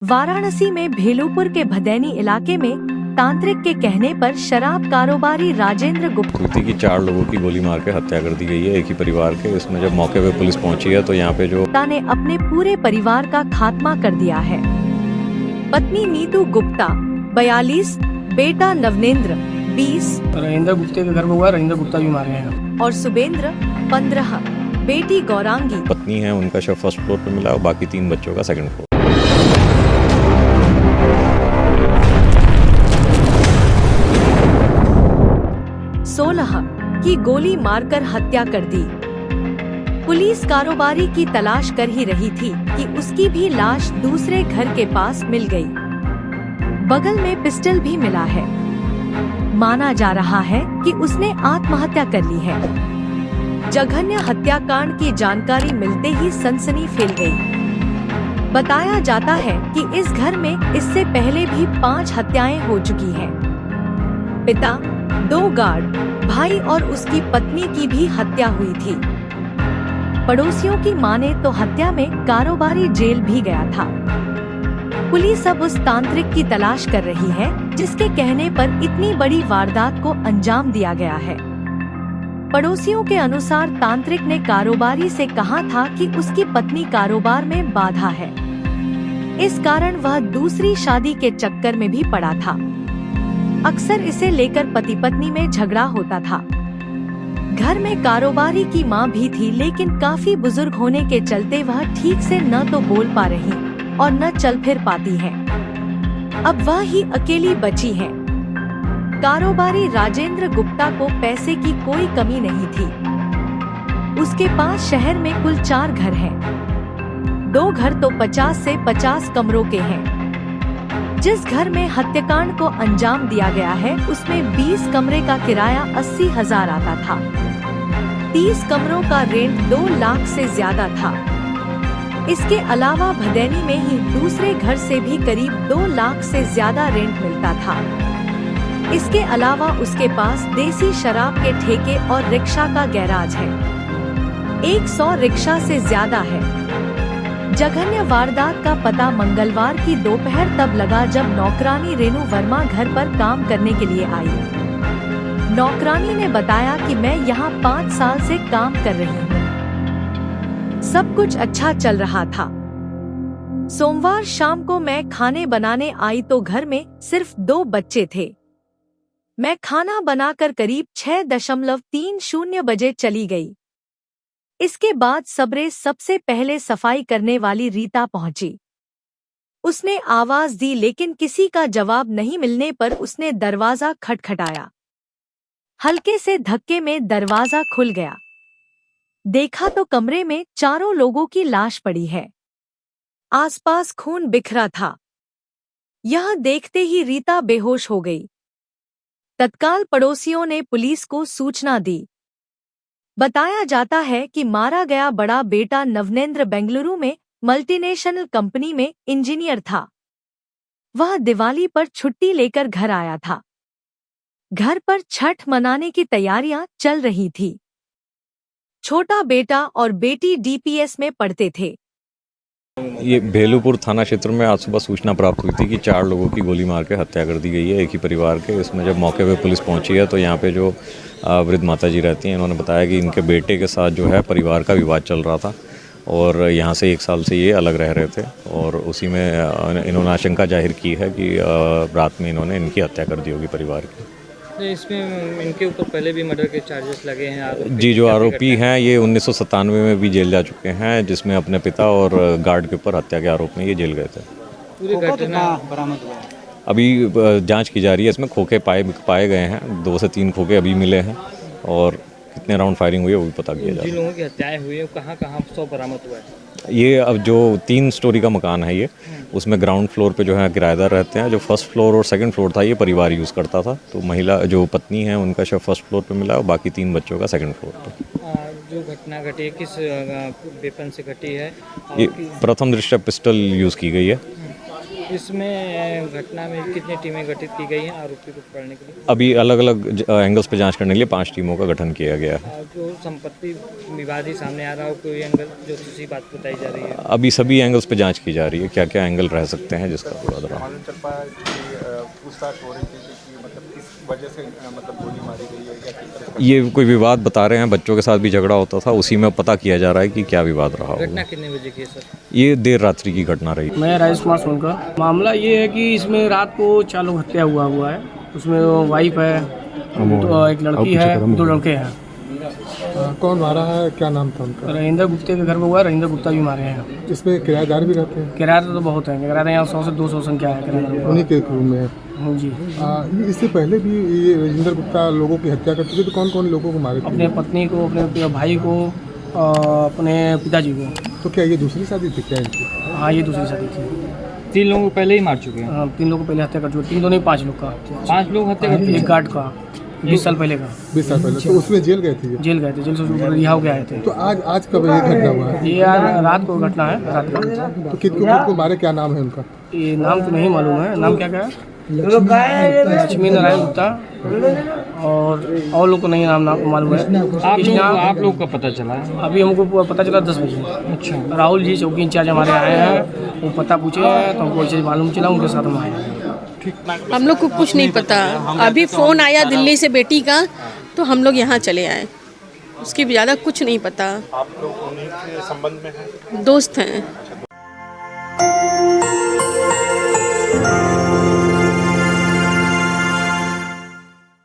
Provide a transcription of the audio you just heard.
वाराणसी में भेलूपुर के भदैनी इलाके में तांत्रिक के कहने पर शराब कारोबारी राजेंद्र गुप्ता की 4 लोगों की गोली मार के हत्या कर दी गई है, एक ही परिवार के। इसमें जब मौके पे पुलिस पहुंची है तो यहाँ पे गुप्ता ने अपने पूरे परिवार का खात्मा कर दिया है। पत्नी नीतू गुप्ता 42, बेटा नवनेंद्र 20, रविंद्र गुप्ते के घर में हुआ, रविंद्र गुप्ता भी मारे हैं, और सुबेंद्र 15, बेटी गौरांगी। पत्नी है, उनका शव फर्स्ट फ्लोर पे मिला और बाकी 3 बच्चों का सेकंड फ्लोर। 16 की गोली मारकर हत्या कर दी। पुलिस कारोबारी की तलाश कर ही रही थी कि उसकी भी लाश दूसरे घर के पास मिल गई। बगल में पिस्टल भी मिला है। माना जा रहा है कि उसने आत्महत्या कर ली है। जघन्य हत्याकांड की जानकारी मिलते ही सनसनी फैल गई। बताया जाता है कि इस घर में इससे पहले भी 5 हत्याएं हो चुकी हैं। पिता, 2 गार्ड, भाई और उसकी पत्नी की भी हत्या हुई थी। पड़ोसियों की माने तो हत्या में कारोबारी जेल भी गया था। पुलिस अब उस तांत्रिक की तलाश कर रही है जिसके कहने पर इतनी बड़ी वारदात को अंजाम दिया गया है। पड़ोसियों के अनुसार तांत्रिक ने कारोबारी से कहा था कि उसकी पत्नी कारोबार में बाधा है, इस कारण वह दूसरी शादी के चक्कर में भी पड़ा था। अक्सर इसे लेकर पति पत्नी में झगड़ा होता था। घर में कारोबारी की मां भी थी, लेकिन काफी बुजुर्ग होने के चलते वह ठीक से न तो बोल पा रही और न चल फिर पाती हैं। अब वह ही अकेली बची हैं। कारोबारी राजेंद्र गुप्ता को पैसे की कोई कमी नहीं थी। उसके पास शहर में कुल 4 घर हैं। 2 घर तो 50 से 50 कमरों के हैं। जिस घर में हत्याकांड को अंजाम दिया गया है उसमें 20 कमरे का किराया 80,000 आता था। 30 कमरों का रेंट 2 लाख से ज्यादा था। इसके अलावा भदैनी में ही दूसरे घर से भी करीब 2 लाख से ज्यादा रेंट मिलता था। इसके अलावा उसके पास देसी शराब के ठेके और रिक्शा का गैराज है। 100 रिक्शा से ज्यादा है। जघन्य वारदात का पता मंगलवार की दोपहर तब लगा जब नौकरानी रेनू वर्मा घर पर काम करने के लिए आई। नौकरानी ने बताया कि मैं यहाँ 5 साल से काम कर रही हूँ। सब कुछ अच्छा चल रहा था। सोमवार शाम को मैं खाने बनाने आई तो घर में सिर्फ 2 बच्चे थे। मैं खाना बनाकर करीब 6:30 बजे चली गई। इसके बाद सबरे सबसे पहले सफाई करने वाली रीता पहुंची। उसने आवाज दी लेकिन किसी का जवाब नहीं मिलने पर उसने दरवाजा खटखटाया। हल्के से धक्के में दरवाजा खुल गया। देखा तो कमरे में 4 लोगों की लाश पड़ी है। आसपास खून बिखरा था। यह देखते ही रीता बेहोश हो गई। तत्काल पड़ोसियों ने पुलिस को सूचना दी। बताया जाता है कि मारा गया बड़ा बेटा नवनेंद्र बेंगलुरु में मल्टीनेशनल कंपनी में इंजीनियर था। वह दिवाली पर छुट्टी लेकर घर आया था। घर पर छठ मनाने की तैयारियां चल रही थी। छोटा बेटा और बेटी डीपीएस में पढ़ते थे। ये भेलूपुर थाना क्षेत्र में आज सुबह सूचना प्राप्त हुई थी कि 4 लोगों की गोली मार के हत्या कर दी गई है, एक ही परिवार के। इसमें जब मौके पे पुलिस पहुंची है तो यहाँ पे जो वृद्ध माता जी रहती हैं, इन्होंने बताया कि इनके बेटे के साथ जो है परिवार का विवाद चल रहा था और यहाँ से 1 साल से ये अलग रह रहे थे और उसी में इन्होंने आशंका जाहिर की है कि रात में इन्होंने इनकी हत्या कर दी होगी परिवार की। इसमें इनके ऊपर पहले भी मर्डर के चार्जेस लगे हैं। जी, जो आरोपी हैं ये 1997 में भी जेल जा चुके हैं, जिसमें अपने पिता और गार्ड के ऊपर हत्या के आरोप में ये जेल गए थे। पूरी घटना बरामद हुआ है। अभी जांच की जा रही है। इसमें खोखे पाए गए हैं, 2 से 3 खोखे अभी मिले हैं और कितने राउंड फायरिंग हुई है वो भी पता किया जा रहा है। जिन लोगों की हत्याएं हुई है कहाँ कहाँ सब बरामद हुआ है? ये अब जो 3 स्टोरी का मकान है ये, उसमें ग्राउंड फ्लोर पे जो है किराएदार रहते हैं। जो फर्स्ट फ्लोर और सेकंड फ्लोर था ये परिवार यूज़ करता था। तो महिला जो पत्नी है उनका शव फर्स्ट फ्लोर पे मिला और बाकी 3 बच्चों का सेकंड फ्लोर पे। जो घटना घटी है किस वेपन से घटी है? ये प्रथम दृष्टया पिस्टल यूज़ की गई है। इसमें घटना में कितनी टीमें गठित की गई हैं आरोपी को पकड़ने के लिए? अभी अलग अलग एंगल्स पे जांच करने के लिए 5 टीमों का गठन किया गया है। जो संपत्ति विवाद ही सामने आ रहा हो, कोई एंगल जो दूसरी बात बताई जा रही है? अभी सभी एंगल्स पे जांच की जा रही है, क्या क्या एंगल रह सकते हैं जिसका विवाद रहा। मालूम चल पाया कि पूछताछ हो रही थी कि मतलब किस वजह से मतलब गोली मारी गई है या किस तरह ये कोई विवाद बता रहे हैं, बच्चों के साथ भी झगड़ा होता था, उसी में पता किया जा रहा है कि क्या विवाद रहा घटना होगा। कितने बजे की है सर? ये देर रात्रि की घटना रही। मैं राजेश कुमार सोनकर। मामला ये है कि इसमें रात को 4 लोग हत्या हुआ है। उसमें वाइफ है, तो एक लड़की है, 2 लड़के हैं। कौन मारा है, क्या नाम था उनका? रविंदर गुप्ते के घर में हुआ है, रविंदर गुप्ता भी मारे हैं। इसमें किराएदार भी रहते हैं? किराया तो बहुत है, किराया यहाँ 100 से 200 संख्या है किराया। उन्हीं के रूम में? हाँ जी। इससे पहले भी ये राजेंद्र गुप्ता लोगों की हत्या कर चुके, तो कौन कौन लोगों को मारे थे? अपने पत्नी को, अपने भाई को, अपने पिताजी को। तो क्या ये दूसरी शादी थी क्या इनकी? हाँ, ये दूसरी शादी थी। 3 लोगों को पहले ही मार चुके हैं? 3 लोगों को पहले हत्या कर चुके, 3 तो नहीं 5 लोग का। 5 लोग हत्या कर एक गार्ड का 20 साल पहले का। 20 साल पहले? तो उसमें जेल गए थे ये? जेल गए थे, जेल से रिहा हो के आए थे। तो आज कब ये घटना हुआ है? ये आज रात को घटना है, रात का। तो कितने मारे, क्या नाम है उनका? ये नाम तो नहीं मालूम है, नाम क्या है? लक्ष्मी नारायण गुप्ता, और लोग को नहीं नाम मालूम है। आप लोग का पता चला है? अभी हमको पता चला 10 बजे। अच्छा। राहुल जी चौकी इंचार्ज हमारे आए हैं, वो पता पूछे हैं तो हमको ऐसे मालूम चला, उनके साथ हम आए हैं। हम लोग को कुछ नहीं पता। अभी फ़ोन आया दिल्ली से बेटी का, तो हम लोग यहाँ चले आए। उसकी ज़्यादा कुछ नहीं पता। आप लोग उन्हीं के संबंध में हैं? दोस्त हैं।